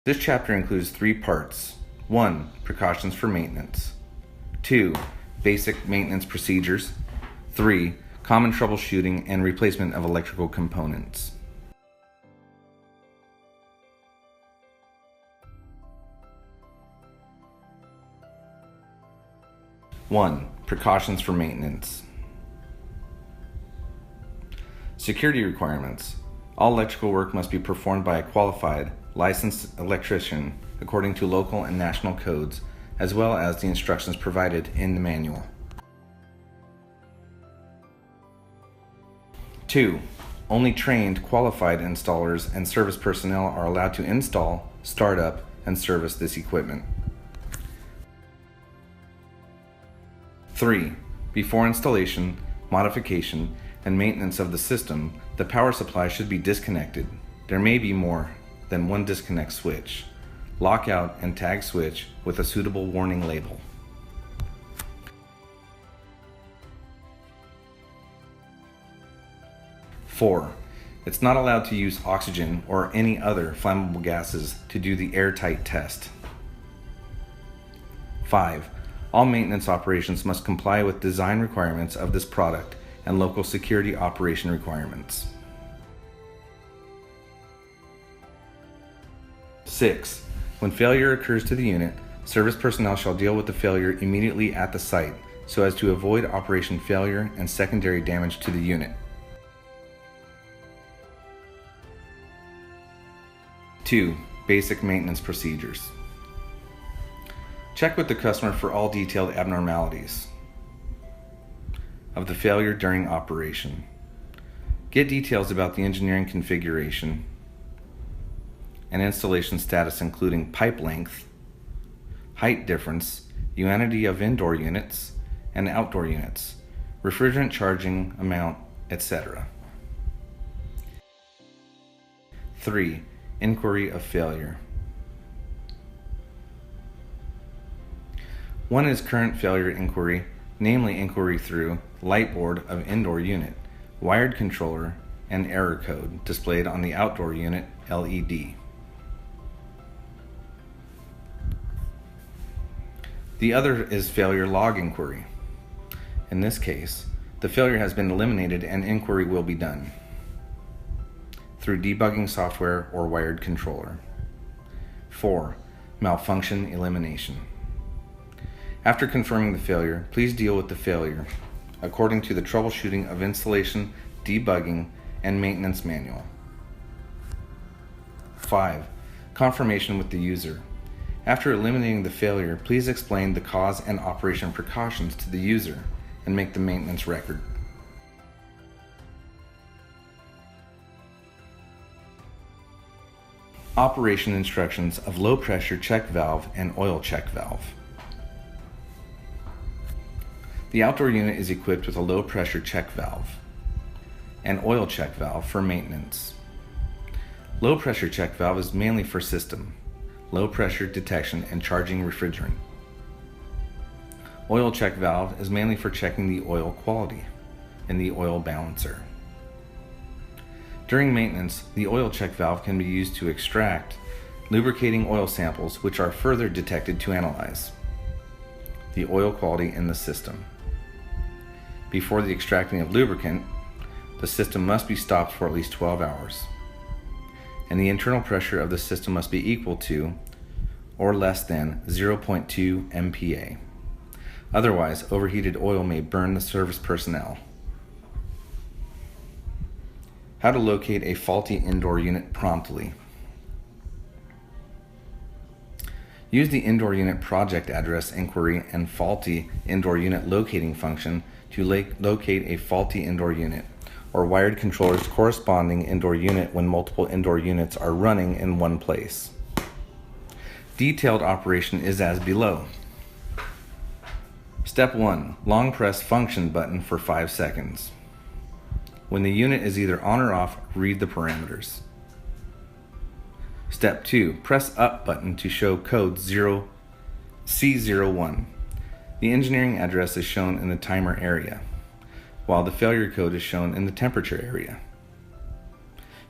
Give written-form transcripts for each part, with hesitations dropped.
This chapter includes 3 parts. 1. Precautions for maintenance. 2. Basic maintenance procedures. 3. Common troubleshooting and replacement of electrical components. One. Precautions for maintenance. Security requirements. All electrical work must be performed by a qualified, licensed electrician according to local and national codes, as well as the instructions provided in the manual. 2. Only trained, qualified installers and service personnel are allowed to install, start up, and service this equipment. 3. Before installation, modification, and maintenance of the system, the power supply should be disconnected. There may be more than one disconnect switch. Lockout and tag switch with a suitable warning label. 4. It's not allowed to use oxygen or any other flammable gases to do the airtight test. 5. All maintenance operations must comply with design requirements of this product and local security operation requirements. 6. When failure occurs to the unit, service personnel shall deal with the failure immediately at the site so as to avoid operation failure and secondary damage to the unit. 2. Basic maintenance procedures. Check with the customer for all detailed abnormalities of the failure during operation. Get details about the engineering configuration and installation status, including pipe length, height difference, unity of indoor units and outdoor units, refrigerant charging amount, etc. 3. Inquiry of failure. 1 is current failure inquiry, namely inquiry through light board of indoor unit, wired controller, and error code displayed on the outdoor unit LED. The other is failure log inquiry. In this case, the failure has been eliminated and inquiry will be done through debugging software or wired controller. 4. Malfunction elimination. After confirming the failure, please deal with the failure according to the troubleshooting of installation, debugging, and maintenance manual. 5. Confirmation with the user. After eliminating the failure, please explain the cause and operation precautions to the user and make the maintenance record. Operation instructions of low pressure check valve and oil check valve. The outdoor unit is equipped with a low pressure check valve and oil check valve for maintenance. Low pressure check valve is mainly for system, low pressure detection and charging refrigerant. Oil check valve is mainly for checking the oil quality in the oil balancer. During maintenance, the oil check valve can be used to extract lubricating oil samples, which are further detected to analyze the oil quality in the system. Before the extracting of lubricant, the system must be stopped for at least 12 hours, and the internal pressure of the system must be equal to or less than 0.2 MPa. Otherwise, overheated oil may burn the service personnel. How to locate a faulty indoor unit promptly. Use the indoor unit project address inquiry and faulty indoor unit locating function to locate a faulty indoor unit or wired controller's corresponding indoor unit when multiple indoor units are running in one place. Detailed operation is as below. Step 1. Long press function button for 5 seconds. When the unit is either on or off, read the parameters. Step 2. Press up button to show code C01. The engineering address is shown in the timer area, while the failure code is shown in the temperature area.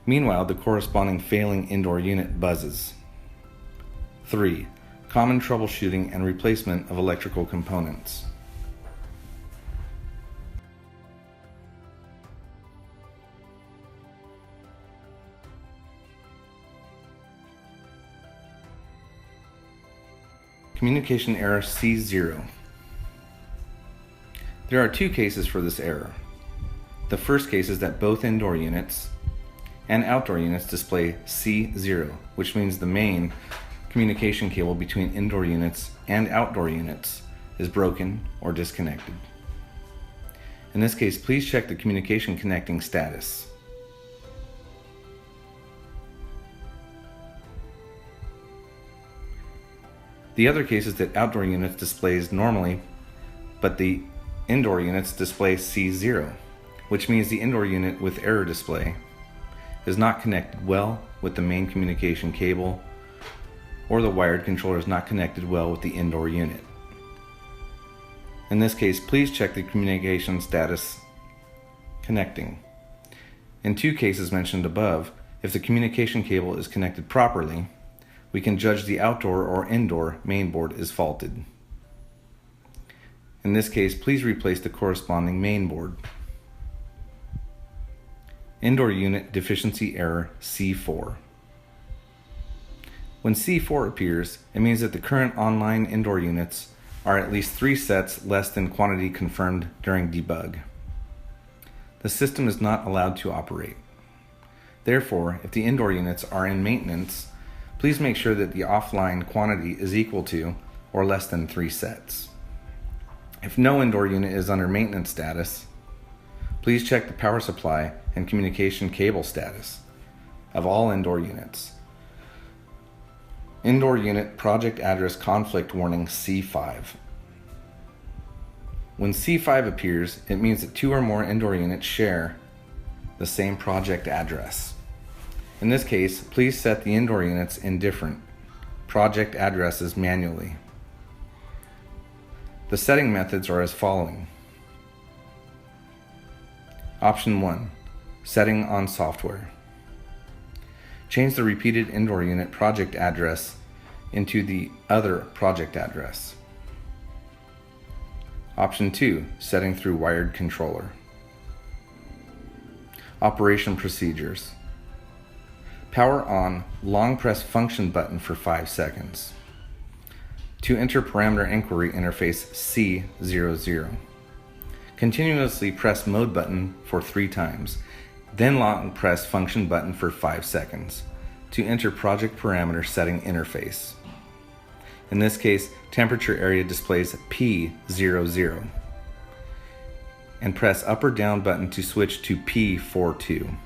Meanwhile, the corresponding failing indoor unit buzzes. 3. Common troubleshooting and replacement of electrical components. Communication error C0. There are two cases for this error. The first case is that both indoor units and outdoor units display C0, which means the main communication cable between indoor units and outdoor units is broken or disconnected. In this case, please check the communication connecting status. The other case is that outdoor units displays normally, but the indoor units display C0, which means the indoor unit with error display is not connected well with the main communication cable, or the wired controller is not connected well with the indoor unit. In this case, please check the communication status connecting. In two cases mentioned above, if the communication cable is connected properly, we can judge the outdoor or indoor mainboard is faulted. In this case, please replace the corresponding mainboard. Indoor unit deficiency error C4. When C4 appears, it means that the current online indoor units are at least 3 sets less than quantity confirmed during debug. The system is not allowed to operate. Therefore, if the indoor units are in maintenance, please make sure that the offline quantity is equal to or less than 3 sets. If no indoor unit is under maintenance status, please check the power supply and communication cable status of all indoor units. Indoor unit project address conflict warning C5. When C5 appears, it means that 2 or more indoor units share the same project address. In this case, please set the indoor units in different project addresses manually. The setting methods are as following. Option 1. Setting on software. Change the repeated indoor unit project address into the other project address. Option 2. Setting through wired controller. Operation procedures. Power on long press function button for 5 seconds. To enter parameter inquiry interface C00. Continuously press mode button for 3 times, then long press function button for 5 seconds to enter project parameter setting interface. In this case, temperature area displays P00, and press up or down button to switch to P42.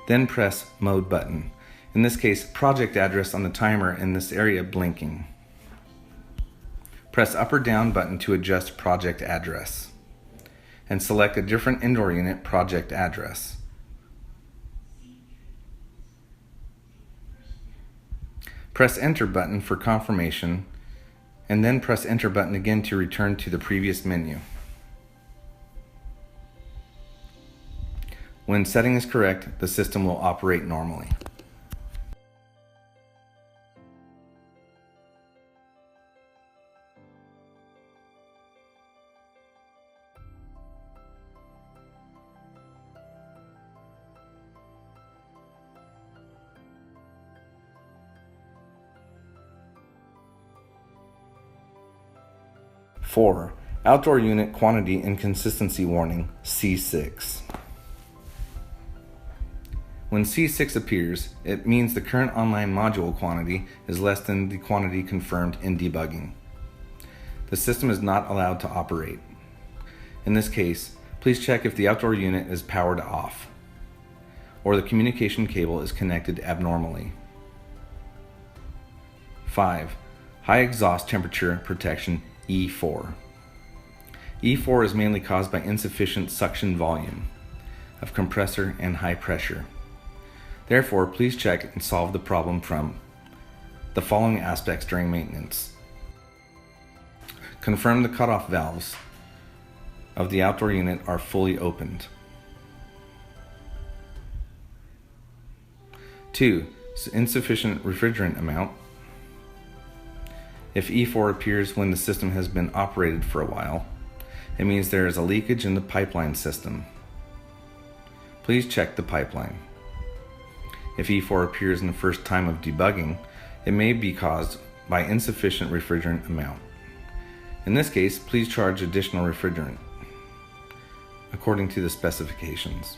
Then press mode button. In this case, project address on the timer in this area blinking. Press up or down button to adjust project address, and select a different indoor unit project address. Press enter button for confirmation, and then press enter button again to return to the previous menu. When setting is correct, the system will operate normally. Four, outdoor unit quantity inconsistency warning, C6. When C6 appears, it means the current online module quantity is less than the quantity confirmed in debugging. The system is not allowed to operate. In this case, please check if the outdoor unit is powered off, or the communication cable is connected abnormally. 5. High exhaust temperature protection, E4. E4 is mainly caused by insufficient suction volume of compressor and high pressure. Therefore, please check and solve the problem from the following aspects during maintenance. Confirm the cutoff valves of the outdoor unit are fully opened. 2. Insufficient refrigerant amount. If E4 appears when the system has been operated for a while, it means there is a leakage in the pipeline system. Please check the pipeline. If E4 appears in the first time of debugging, it may be caused by insufficient refrigerant amount. In this case, please charge additional refrigerant according to the specifications.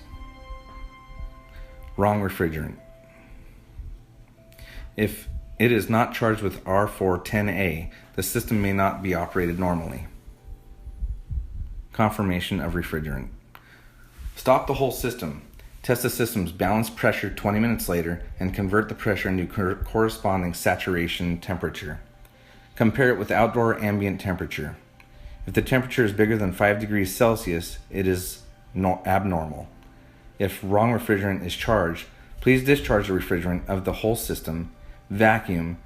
Wrong refrigerant. If it is not charged with R410A, the system may not be operated normally. Confirmation of refrigerant. Stop the whole system. Test the system's balanced pressure 20 minutes later and convert the pressure into corresponding saturation temperature. Compare it with outdoor ambient temperature. If the temperature is bigger than 5 degrees Celsius, it is abnormal. If wrong refrigerant is charged, please discharge the refrigerant of the whole system, vacuum,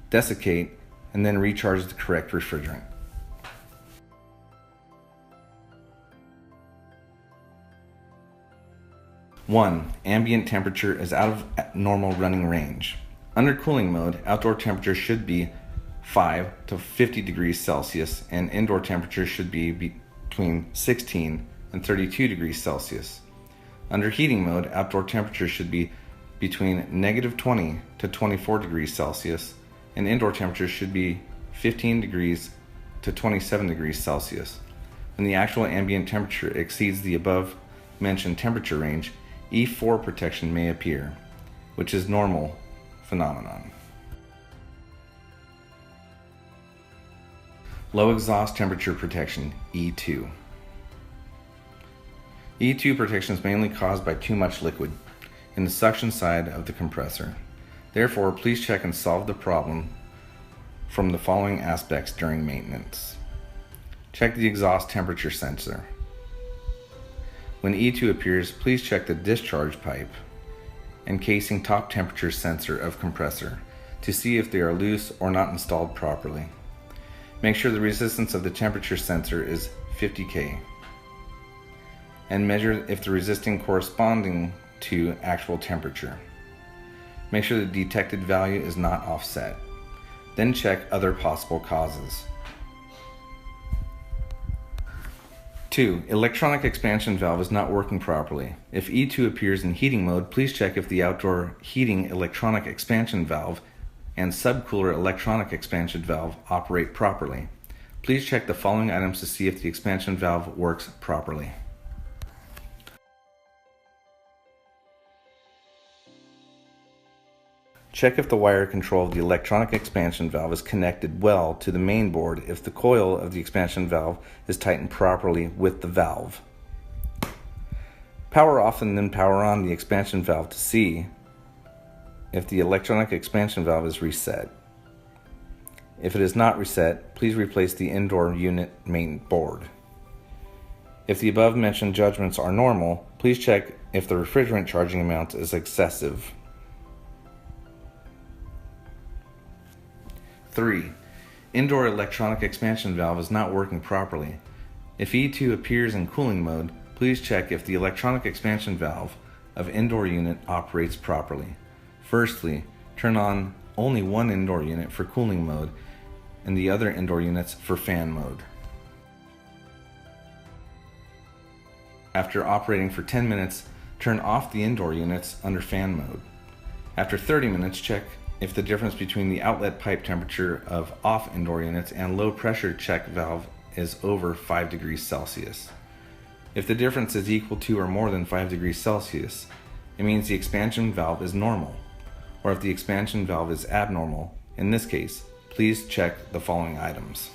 desiccate, and then recharge the correct refrigerant. One, ambient temperature is out of normal running range. Under cooling mode, outdoor temperature should be 5 to 50 degrees Celsius and indoor temperature should be between 16 and 32 degrees Celsius. Under heating mode, outdoor temperature should be between -20 to 24 degrees Celsius and indoor temperature should be 15 degrees to 27 degrees Celsius. When the actual ambient temperature exceeds the above mentioned temperature range, E4 protection may appear, which is normal phenomenon. Low exhaust temperature protection, E2. E2 protection is mainly caused by too much liquid in the suction side of the compressor. Therefore, please check and solve the problem from the following aspects during maintenance. Check the exhaust temperature sensor. When E2 appears, please check the discharge pipe and casing top temperature sensor of compressor to see if they are loose or not installed properly. Make sure the resistance of the temperature sensor is 50K and measure if the resisting corresponding to actual temperature. Make sure the detected value is not offset. Then check other possible causes. 2. Electronic expansion valve is not working properly. If E2 appears in heating mode, please check if the outdoor heating electronic expansion valve and subcooler electronic expansion valve operate properly. Please check the following items to see if the expansion valve works properly. Check if the wire control of the electronic expansion valve is connected well to the main board if the coil of the expansion valve is tightened properly with the valve. Power off and then power on the expansion valve to see if the electronic expansion valve is reset. If it is not reset, please replace the indoor unit main board. If the above mentioned judgments are normal, please check if the refrigerant charging amount is excessive. 3. Indoor electronic expansion valve is not working properly. If E2 appears in cooling mode, please check if the electronic expansion valve of indoor unit operates properly. Firstly, turn on only one indoor unit for cooling mode and the other indoor units for fan mode. After operating for 10 minutes, turn off the indoor units under fan mode. After 30 minutes, check if the difference between the outlet pipe temperature of off indoor units and low pressure check valve is over 5 degrees Celsius. If the difference is equal to or more than 5 degrees Celsius, it means the expansion valve is normal. Or if the expansion valve is abnormal, in this case, please check the following items.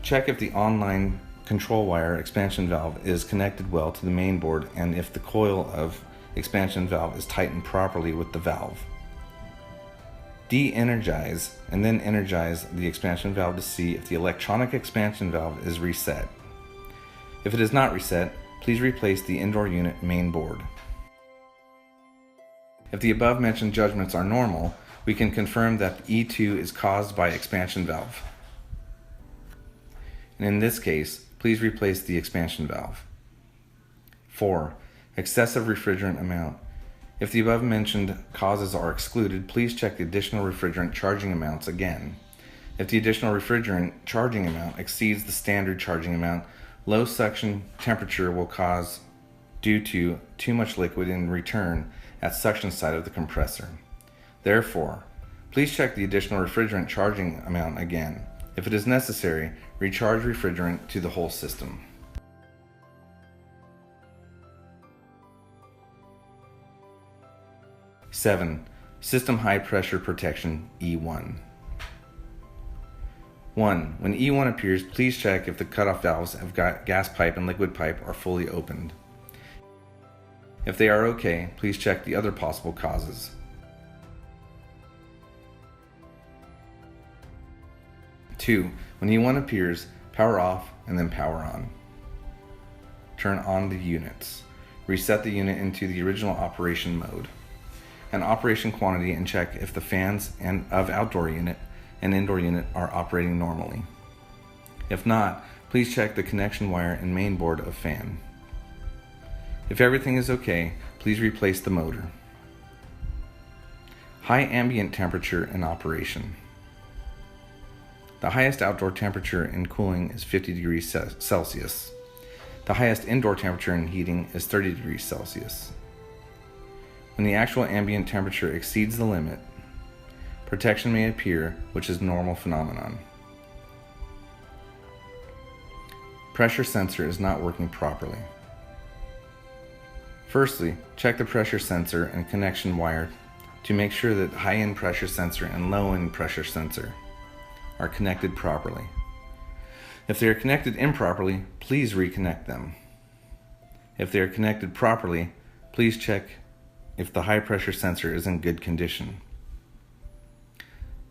Check if the online control wire expansion valve is connected well to the main board and if the coil of expansion valve is tightened properly with the valve. De-energize and then energize the expansion valve to see if the electronic expansion valve is reset. If it is not reset, please replace the indoor unit main board. If the above mentioned judgments are normal, we can confirm that E2 is caused by expansion valve. And in this case, please replace the expansion valve. 4. Excessive refrigerant amount. If the above mentioned causes are excluded, please check the additional refrigerant charging amounts again. If the additional refrigerant charging amount exceeds the standard charging amount, low suction temperature will cause due to too much liquid in return at suction side of the compressor. Therefore, please check the additional refrigerant charging amount again. If it is necessary, recharge refrigerant to the whole system. Seven, System High Pressure Protection E1. 1. When E1 appears, please check if the cutoff valves of gas pipe and liquid pipe are fully opened. If they are okay, please check the other possible causes. 2. When E1 appears, power off and then power on. Turn on the units. Reset the unit into the original operation mode and operation quantity, and check if the fans of outdoor unit and indoor unit are operating normally. If not, please check the connection wire and main board of fan. If everything is okay, please replace the motor. High ambient temperature in operation. The highest outdoor temperature in cooling is 50 degrees Celsius. The highest indoor temperature in heating is 30 degrees Celsius. When the actual ambient temperature exceeds the limit, protection may appear, which is a normal phenomenon. Pressure sensor is not working properly. Firstly, check the pressure sensor and connection wire to make sure that high-end pressure sensor and low-end pressure sensor are connected properly. If they are connected improperly, please reconnect them. If they are connected properly, please check if the high pressure sensor is in good condition.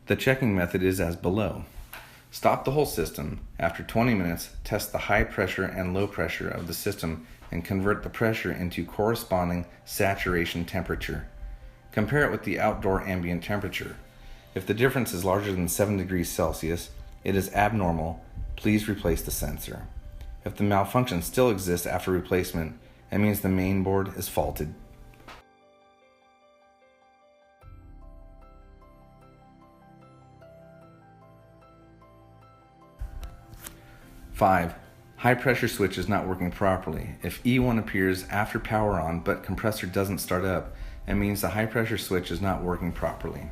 The checking method is as below. Stop the whole system. After 20 minutes, test the high pressure and low pressure of the system and convert the pressure into corresponding saturation temperature. Compare it with the outdoor ambient temperature. If the difference is larger than 7 degrees Celsius, it is abnormal. Please replace the sensor. If the malfunction still exists after replacement, it means the main board is faulted. 5. High pressure switch is not working properly. If E1 appears after power on but compressor doesn't start up, it means the high pressure switch is not working properly.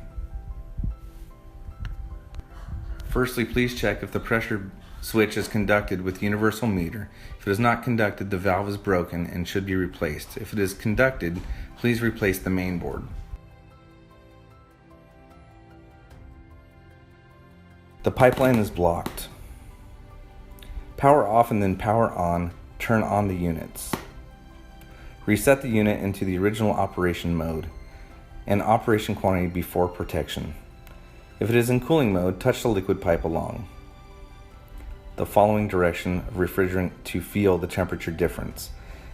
Firstly, please check if the pressure switch is conducted with universal meter. If it is not conducted, the valve is broken and should be replaced. If it is conducted, please replace the main board. The pipeline is blocked. Power off and then power on. Turn on the units. Reset the unit into the original operation mode and operation quantity before protection. If it is in cooling mode, touch the liquid pipe along the following direction of refrigerant to feel the temperature difference.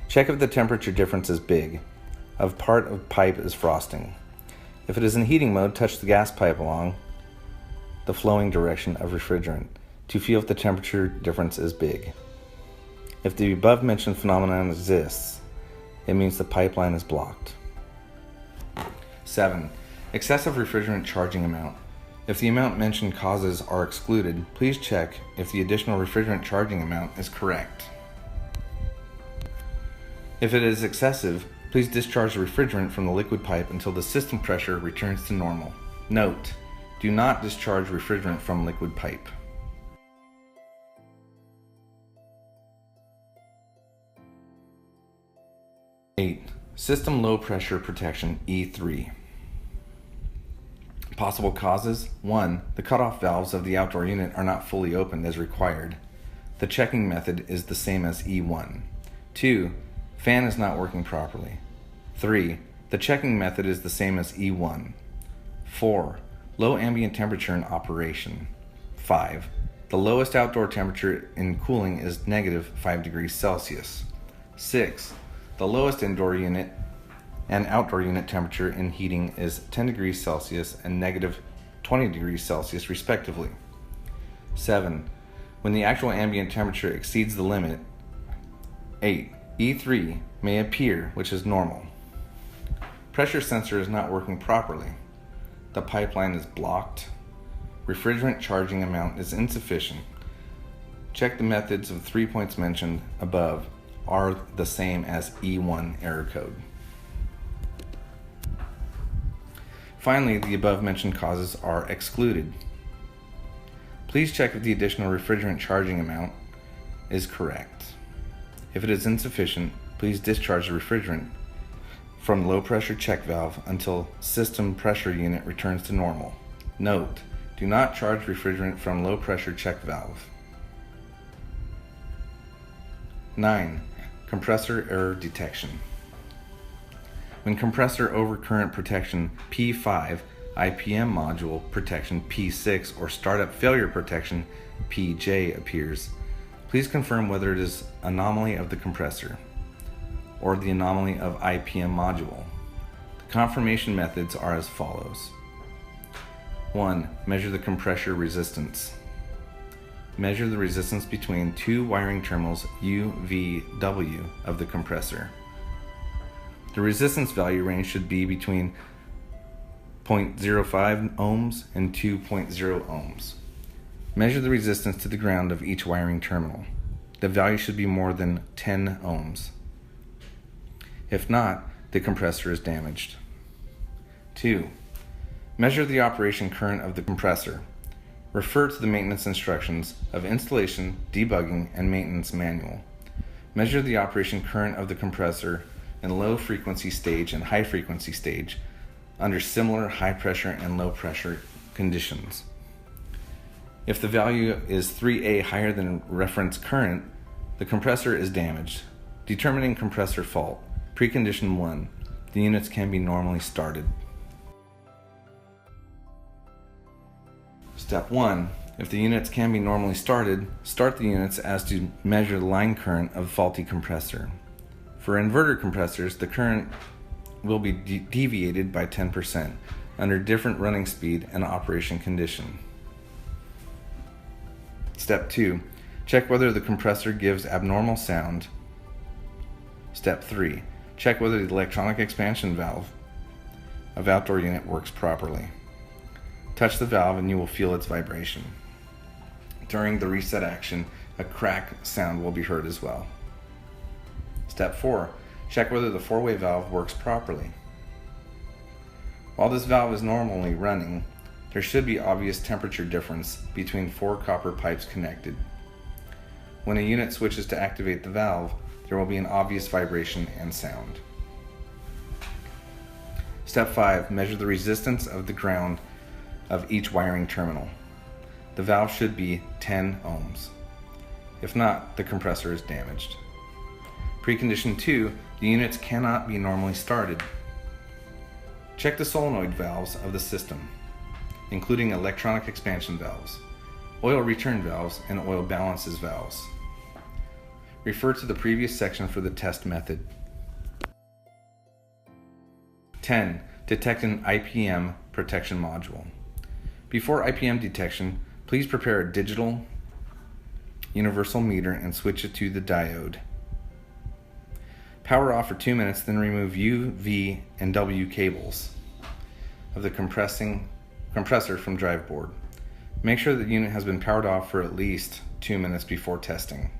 Check if the temperature difference is big. Of part of pipe is frosting. If it is in heating mode, touch the gas pipe along the flowing direction of refrigerant to feel if the temperature difference is big. If the above mentioned phenomenon exists, it means the pipeline is blocked. 7. Excessive refrigerant charging amount. If the amount mentioned causes are excluded, please check if the additional refrigerant charging amount is correct. If it is excessive, please discharge the refrigerant from the liquid pipe until the system pressure returns to normal. Note: do not discharge refrigerant from liquid pipe. System low pressure protection E3. Possible causes: 1. The cutoff valves of the outdoor unit are not fully opened as required. The checking method is the same as E1. 2. Fan is not working properly. 3. The checking method is the same as E1. 4. Low ambient temperature in operation. 5. The lowest outdoor temperature in cooling is negative 5 degrees Celsius. 6. The lowest indoor unit and outdoor unit temperature in heating is 10 degrees Celsius and negative 20 degrees Celsius respectively. 7. When the actual ambient temperature exceeds the limit. 8. E3 may appear, which is normal. Pressure sensor is not working properly. The pipeline is blocked. Refrigerant charging amount is insufficient. Check the methods of 3 points mentioned above are the same as E1 error code. Finally, the above mentioned causes are excluded. Please check if the additional refrigerant charging amount is correct. If it is insufficient, please discharge the refrigerant from low pressure check valve until system pressure unit returns to normal. Note, do not charge refrigerant from low pressure check valve. 9. Compressor error detection. When compressor overcurrent protection P5, IPM module protection P6, or startup failure protection PJ appears, please confirm whether it is anomaly of the compressor or the anomaly of IPM module. The confirmation methods are as follows. 1. Measure the compressor resistance. Measure the resistance between two wiring terminals U, V, W of the compressor. The resistance value range should be between 0.05 ohms and 2.0 ohms. Measure the resistance to the ground of each wiring terminal. The value should be more than 10 ohms. If not, the compressor is damaged. 2. Measure the operation current of the compressor. Refer to the maintenance instructions of installation, debugging, and maintenance manual. Measure the operation current of the compressor in low frequency stage and high frequency stage under similar high pressure and low pressure conditions. If the value is 3A higher than reference current, the compressor is damaged. Determining compressor fault. Precondition 1. The units can be normally started. Step 1. If the units can be normally started, start the units as to measure the line current of faulty compressor. For inverter compressors, the current will be deviated by 10% under different running speed and operation condition. Step 2. Check whether the compressor gives abnormal sound. Step 3. Check whether the electronic expansion valve of outdoor unit works properly. Touch the valve and you will feel its vibration. During the reset action, a crack sound will be heard as well. Step 4. Check whether the four-way valve works properly. While this valve is normally running, there should be obvious temperature difference between 4 copper pipes connected. When a unit switches to activate the valve, there will be an obvious vibration and sound. Step 5. Measure the resistance of the ground of each wiring terminal. The valve should be 10 ohms. If not, the compressor is damaged. Precondition 2. The units cannot be normally started. Check the solenoid valves of the system, including electronic expansion valves, oil return valves, and oil balances valves. Refer to the previous section for the test method. 10. Detect an IPM protection module. Before IPM detection, please prepare a digital universal meter and switch it to the diode. Power off for 2 minutes, then remove U, V, and W cables of the compressor from drive board. Make sure the unit has been powered off for at least 2 minutes before testing.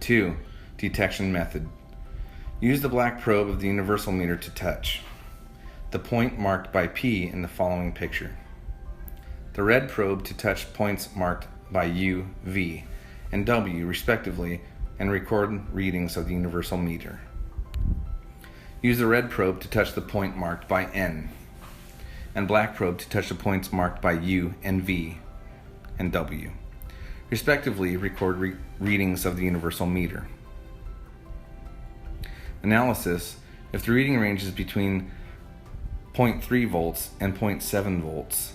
2. Detection method. Use the black probe of the universal meter to touch the point marked by P in the following picture. The red probe to touch points marked by U, V, and W respectively, and record readings of the universal meter. Use the red probe to touch the point marked by N, and black probe to touch the points marked by U and V and W. Respectively, record readings of the universal meter. Analysis. If the reading range is between 0.3 volts and 0.7 volts.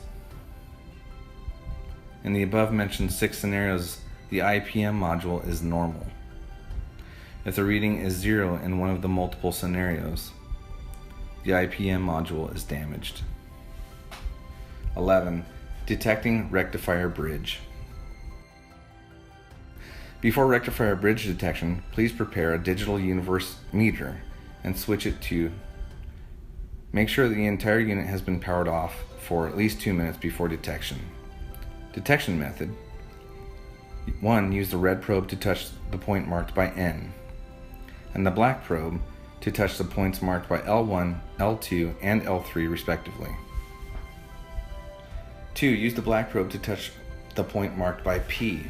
In the above mentioned 6 scenarios, the IPM module is normal. If the reading is 0 in one of the multiple scenarios, the IPM module is damaged. 11. Detecting rectifier bridge. Before rectifier bridge detection, please prepare a digital universe meter and switch it to. Make sure the entire unit has been powered off for at least 2 minutes before detection. Detection method. 1. Use the red probe to touch the point marked by N, and the black probe to touch the points marked by L1, L2, and L3 respectively. 2. Use the black probe to touch the point marked by P,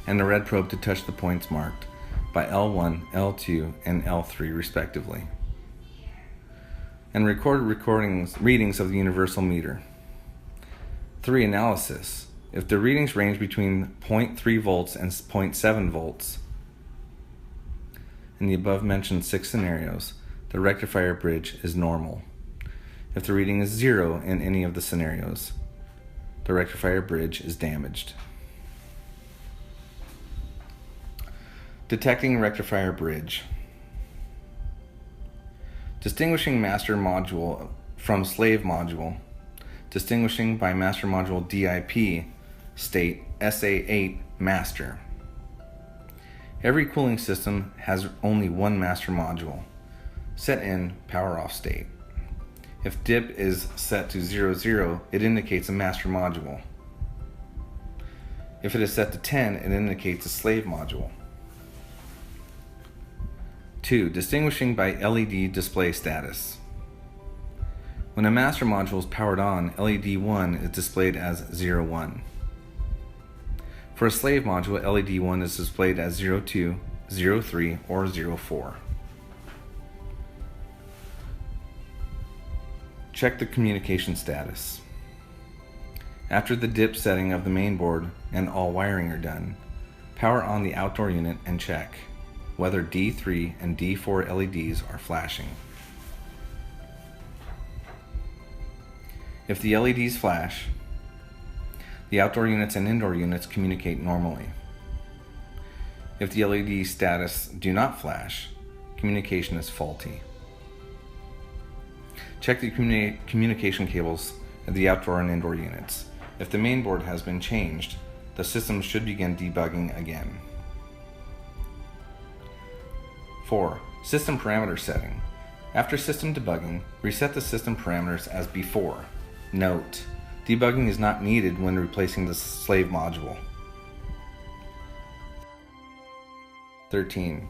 and the red probe to touch the points marked by L1, L2, and L3 respectively. And record readings of the universal meter. 3. Analysis. If the readings range between 0.3 volts and 0.7 volts in the above mentioned 6 scenarios, the rectifier bridge is normal. If the reading is 0 in any of the scenarios, the rectifier bridge is damaged. Detecting rectifier bridge. Distinguishing master module from slave module. Distinguishing by master module DIP, state SA8 master. Every cooling system has only one master module. Set in power off state. If DIP is set to 00, it indicates a master module. If it is set to 10, it indicates a slave module. 2. Distinguishing by LED display status. When a master module is powered on, LED 1 is displayed as 01. For a slave module, LED 1 is displayed as 02, 03, or 04. Check the communication status. After the dip setting of the main board and all wiring are done, power on the outdoor unit and check whether D3 and D4 LEDs are flashing. If the LEDs flash, the outdoor units and indoor units communicate normally. If the LED status do not flash, communication is faulty. Check the communication cables of the outdoor and indoor units. If the main board has been changed, the system should begin debugging again. 4. System parameter setting. After system debugging, reset the system parameters as before. Note: debugging is not needed when replacing the slave module. 13.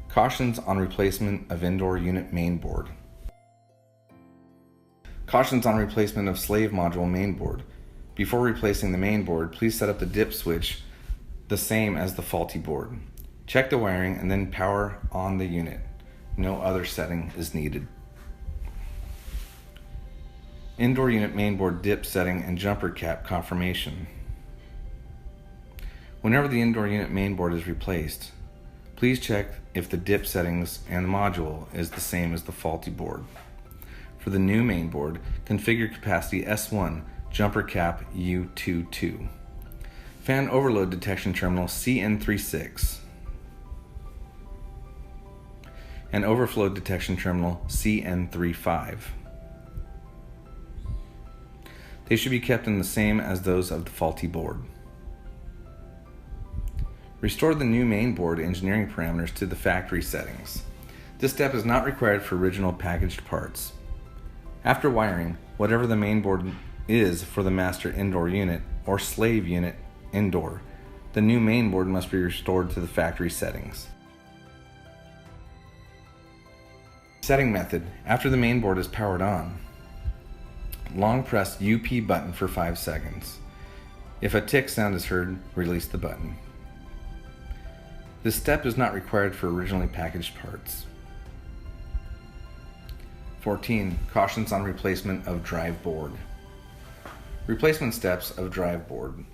Cautions on replacement of indoor unit main board. Cautions on replacement of slave module main board. Before replacing the main board, please set up the dip switch the same as the faulty board. Check the wiring and then power on the unit. No other setting is needed. Indoor unit mainboard dip setting and jumper cap confirmation. Whenever the indoor unit mainboard is replaced, please check if the dip settings and the module is the same as the faulty board. For the new mainboard, configure capacity S1, jumper cap U22. Fan overload detection terminal CN36. And overflow detection terminal CN35. They should be kept in the same as those of the faulty board. Restore the new mainboard engineering parameters to the factory settings. This step is not required for original packaged parts. After wiring, whatever the mainboard is for the master indoor unit or slave unit indoor, the new mainboard must be restored to the factory settings. Setting method. After the mainboard is powered on, long press UP button for 5 seconds. If a tick sound is heard, release the button. This step is not required for originally packaged parts. 14. Cautions on replacement of drive board. Replacement steps of drive board.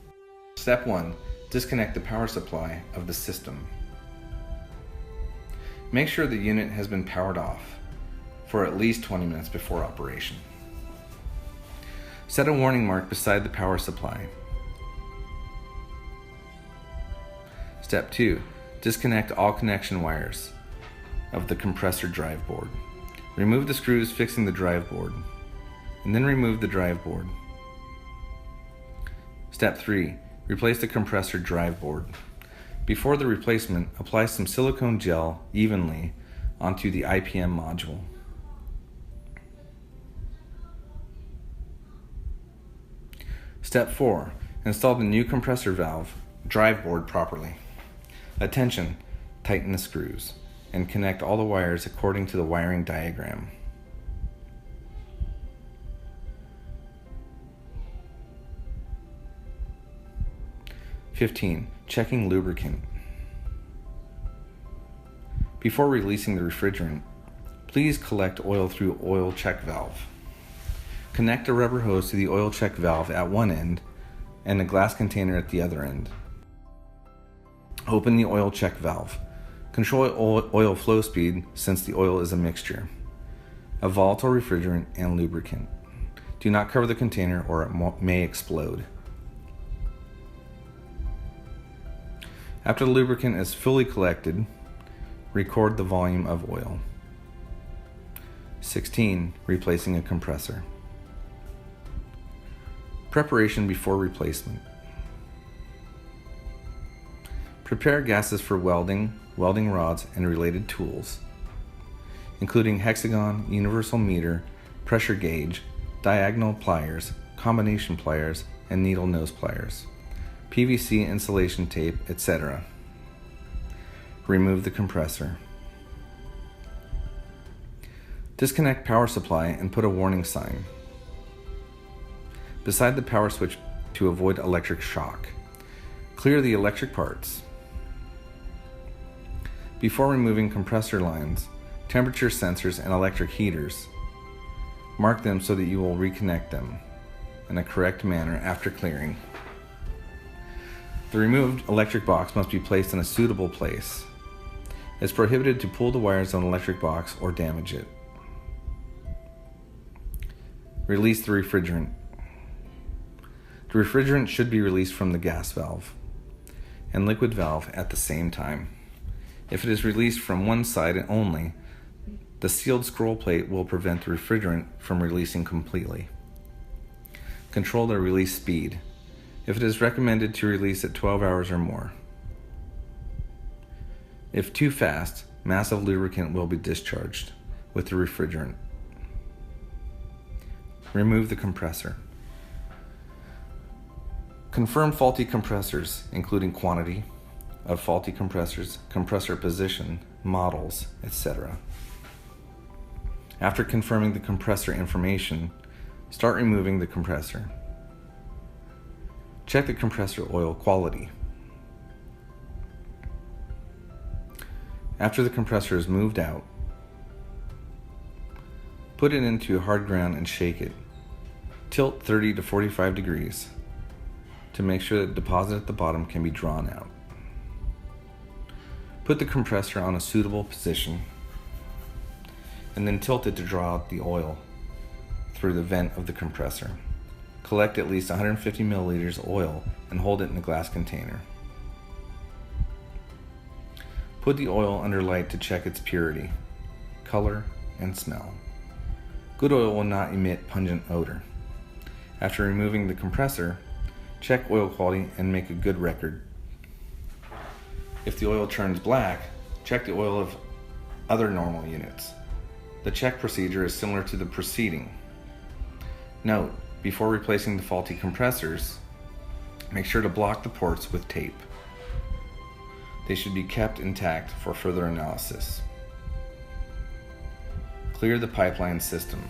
Step 1. Disconnect the power supply of the system. Make sure the unit has been powered off for at least 20 minutes before operation. Set a warning mark beside the power supply. Step 2. Disconnect all connection wires of the compressor drive board. Remove the screws fixing the drive board, and then remove the drive board. Step 3. Replace the compressor drive board. Before the replacement, apply some silicone gel evenly onto the IPM module. Step 4. Install the new compressor valve drive board properly. Attention, tighten the screws and connect all the wires according to the wiring diagram. Checking lubricant. Before releasing the refrigerant, please collect oil through oil check valve. Connect a rubber hose to the oil check valve at one end and a glass container at the other end. Open the oil check valve. Control oil flow speed since the oil is a mixture of volatile refrigerant and lubricant. Do not cover the container or it may explode. After the lubricant is fully collected, record the volume of oil. 16. Replacing a compressor. Preparation before replacement. Prepare gases for welding rods, and related tools, including hexagon, universal meter, pressure gauge, diagonal pliers, combination pliers, and needle nose pliers, PVC insulation tape, etc. Remove the compressor. Disconnect power supply and put a warning sign beside the power switch to avoid electric shock. Clear the electric parts. Before removing compressor lines, temperature sensors, and electric heaters, mark them so that you will reconnect them in a correct manner after clearing. The removed electric box must be placed in a suitable place. It's prohibited to pull the wires on an electric box or damage it. Release the refrigerant. The refrigerant should be released from the gas valve and liquid valve at the same time. If it is released from one side only, the sealed scroll plate will prevent the refrigerant from releasing completely. Control the release speed. If it is recommended to release at 12 hours or more. If too fast, massive lubricant will be discharged with the refrigerant. Remove the compressor. Confirm faulty compressors, including quantity of faulty compressors, compressor position, models, etc. After confirming the compressor information, start removing the compressor. Check the compressor oil quality. After the compressor is moved out, put it into hard ground and shake it. Tilt 30 to 45 degrees to make sure that the deposit at the bottom can be drawn out. Put the compressor on a suitable position and then tilt it to draw out the oil through the vent of the compressor. Collect at least 150 milliliters oil and hold it in a glass container. Put the oil under light to check its purity, color, and smell. Good oil will not emit pungent odor. After removing the compressor, check oil quality and make a good record. If the oil turns black, check the oil of other normal units. The check procedure is similar to the preceding. Note, before replacing the faulty compressors, make sure to block the ports with tape. They should be kept intact for further analysis. Clear the pipeline system.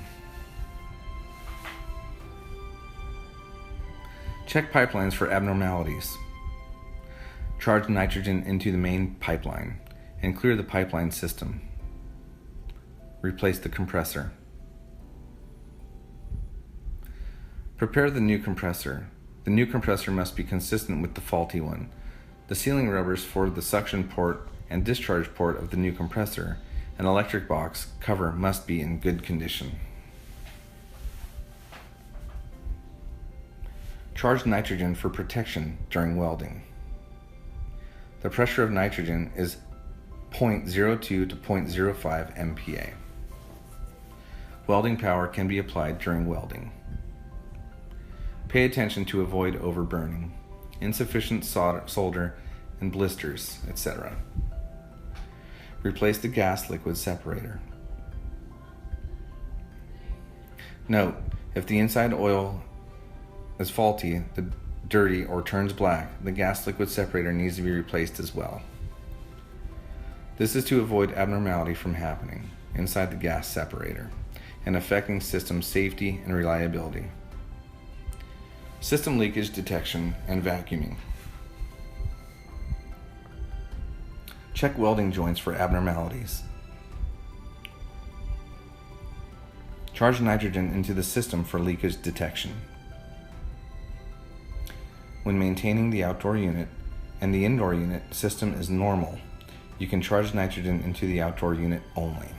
Check pipelines for abnormalities. Charge nitrogen into the main pipeline and clear the pipeline system. Replace the compressor. Prepare the new compressor. The new compressor must be consistent with the faulty one. The sealing rubbers for the suction port and discharge port of the new compressor and electric box cover must be in good condition. Charge nitrogen for protection during welding. The pressure of nitrogen is 0.02 to 0.05 MPa. Welding power can be applied during welding. Pay attention to avoid overburning, insufficient solder and blisters, etc. Replace the gas liquid separator. Note, if the inside oil is faulty, dirty, or turns black, the gas liquid separator needs to be replaced as well. This is to avoid abnormality from happening inside the gas separator and affecting system safety and reliability. System leakage detection and vacuuming. Check welding joints for abnormalities. Charge nitrogen into the system for leakage detection. When maintaining the outdoor unit and the indoor unit system is normal, you can charge nitrogen into the outdoor unit only.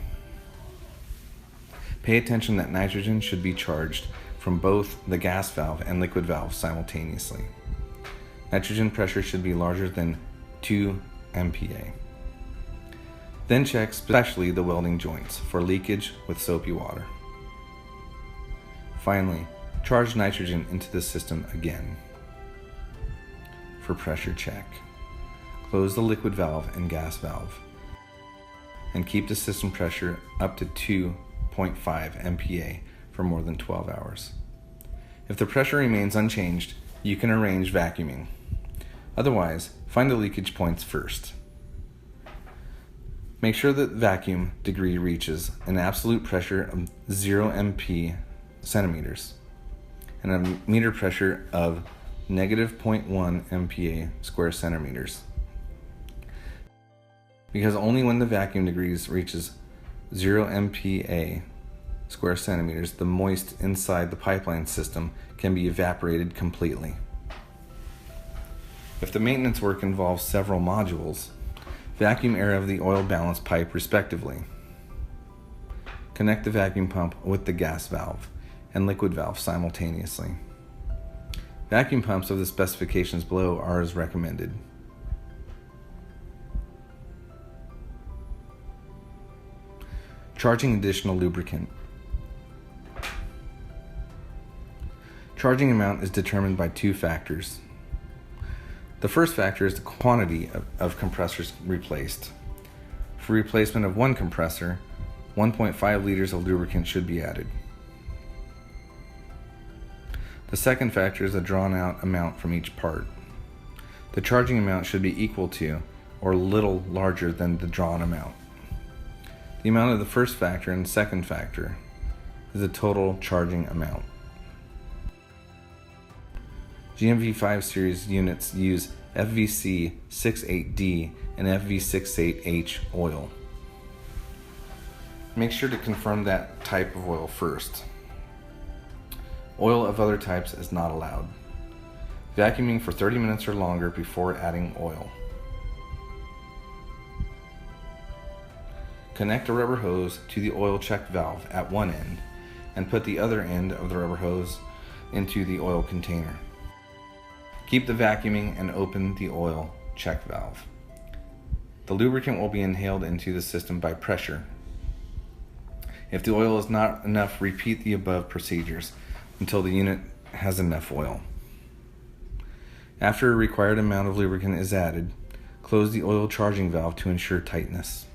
Pay attention that nitrogen should be charged from both the gas valve and liquid valve simultaneously. Nitrogen pressure should be larger than 2 MPa. Then check especially the welding joints for leakage with soapy water. Finally, charge nitrogen into the system again. For pressure check, close the liquid valve and gas valve and keep the system pressure up to 2.5 MPa for more than 12 hours. If the pressure remains unchanged, you can arrange vacuuming. Otherwise, find the leakage points first. Make sure that vacuum degree reaches an absolute pressure of 0 MP centimeters and a meter pressure of -0.1 MPa square centimeters. Because only when the vacuum degrees reaches 0 MPa square centimeters, the moist inside the pipeline system can be evaporated completely. If the maintenance work involves several modules, vacuum air of the oil balance pipe respectively. Connect the vacuum pump with the gas valve and liquid valve simultaneously. Vacuum pumps of the specifications below are as recommended. Charging additional lubricant. Charging amount is determined by 2 factors. The first factor is the quantity of compressors replaced. For replacement of 1 compressor, 1.5 liters of lubricant should be added. The second factor is the drawn out amount from each part. The charging amount should be equal to or little larger than the drawn amount. The amount of the first factor and second factor is the total charging amount. GMV5 series units use FVC 68D and FV68H oil. Make sure to confirm that type of oil first. Oil of other types is not allowed. Vacuuming for 30 minutes or longer before adding oil. Connect a rubber hose to the oil check valve at one end and put the other end of the rubber hose into the oil container. Keep the vacuuming and open the oil check valve. The lubricant will be inhaled into the system by pressure. If the oil is not enough, repeat the above procedures until the unit has enough oil. After a required amount of lubricant is added, close the oil charging valve to ensure tightness.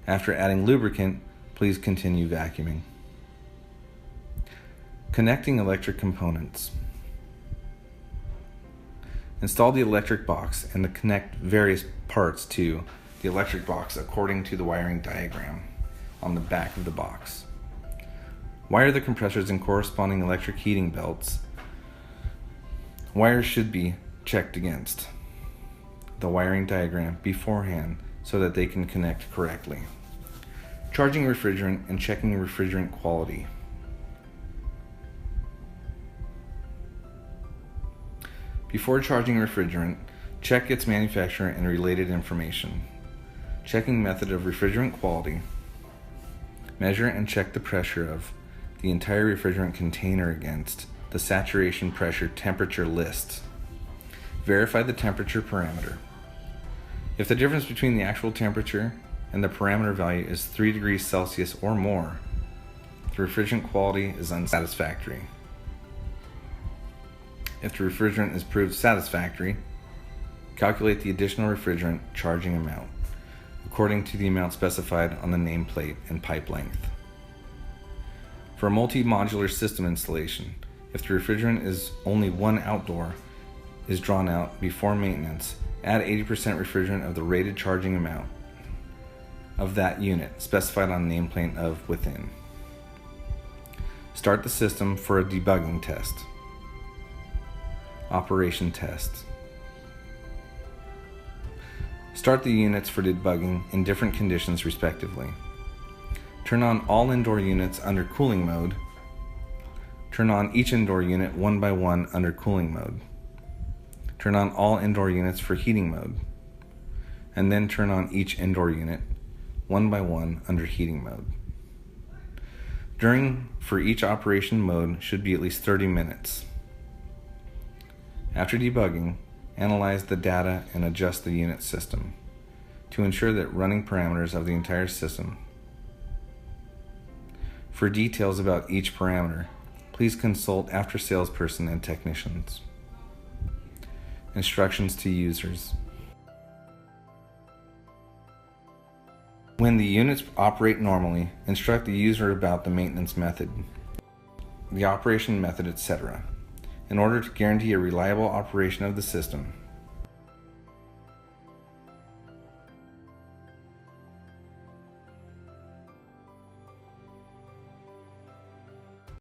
After adding lubricant, please continue vacuuming. Connecting electric components. Install the electric box and connect various parts to the electric box according to the wiring diagram on the back of the box. Wire the compressors and corresponding electric heating belts. Wires should be checked against the wiring diagram beforehand so that they can connect correctly. Charging refrigerant and checking refrigerant quality. Before charging refrigerant, check its manufacturer and related information. Checking method of refrigerant quality. Measure and check the pressure of the entire refrigerant container against the saturation pressure temperature list. Verify the temperature parameter. If the difference between the actual temperature and the parameter value is 3 degrees Celsius or more, the refrigerant quality is unsatisfactory. If the refrigerant is proved satisfactory, calculate the additional refrigerant charging amount according to the amount specified on the nameplate and pipe length. For a multi-modular system installation, if the refrigerant is only one outdoor is drawn out before maintenance, add 80% refrigerant of the rated charging amount of that unit specified on the nameplate of within. Start the system for a debugging test. Operation test. Start the units for debugging in different conditions respectively. Turn on all indoor units under cooling mode. Turn on each indoor unit one by one under cooling mode. Turn on all indoor units for heating mode. And then turn on each indoor unit one by one under heating mode. During for each operation mode should be at least 30 minutes. After debugging, analyze the data and adjust the unit system to ensure that running parameters of the entire system. For details about each parameter, please consult after salesperson and technicians. Instructions to users. When the units operate normally, instruct the user about the maintenance method, the operation method, etc. in order to guarantee a reliable operation of the system.